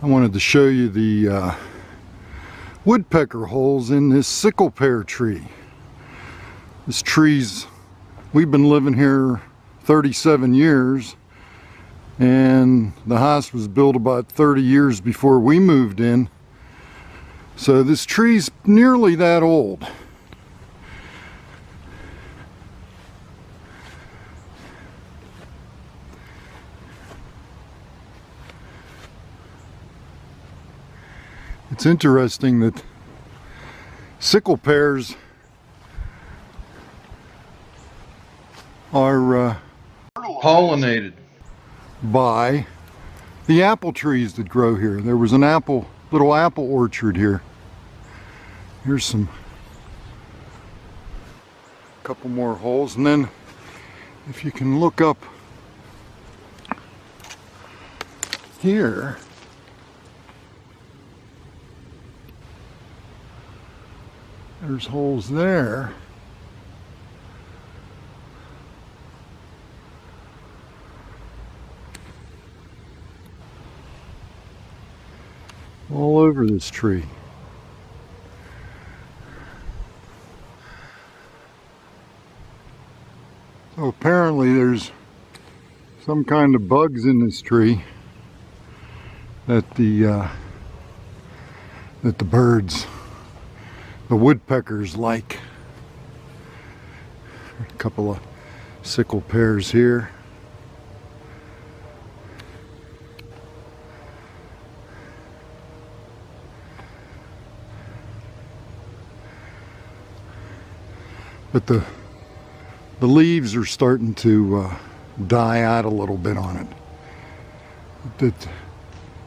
I wanted to show you the woodpecker holes in this sickle pear tree. This tree's, we've been living here 37 years, and the house was built about 30 years before we moved in. So this tree's nearly that old. It's interesting that sickle pears are pollinated by the apple trees that grow here. There was an little apple orchard here. Here's a couple more holes, and then if you can look up here, there's holes there. All over this tree. So apparently there's some kind of bugs in this tree that the birds, the woodpeckers, like. A couple of sickle pears here. But the leaves are starting to die out a little bit on it.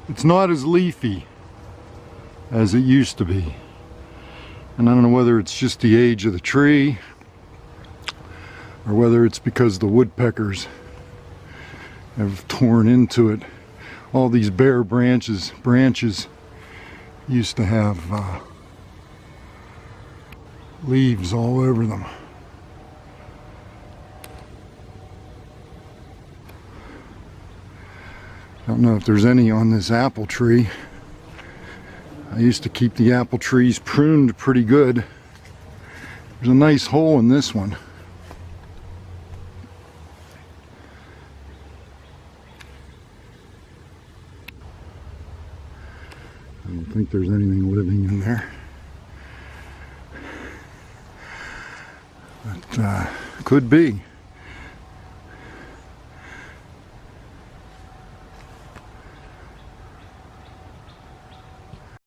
It's not as leafy as it used to be. And I don't know whether it's just the age of the tree or whether it's because the woodpeckers have torn into it. All these bare branches used to have leaves all over them. I don't know if there's any on this apple tree. I used to keep the apple trees pruned pretty good. There's a nice hole in this one. I don't think there's anything living in there. But could be.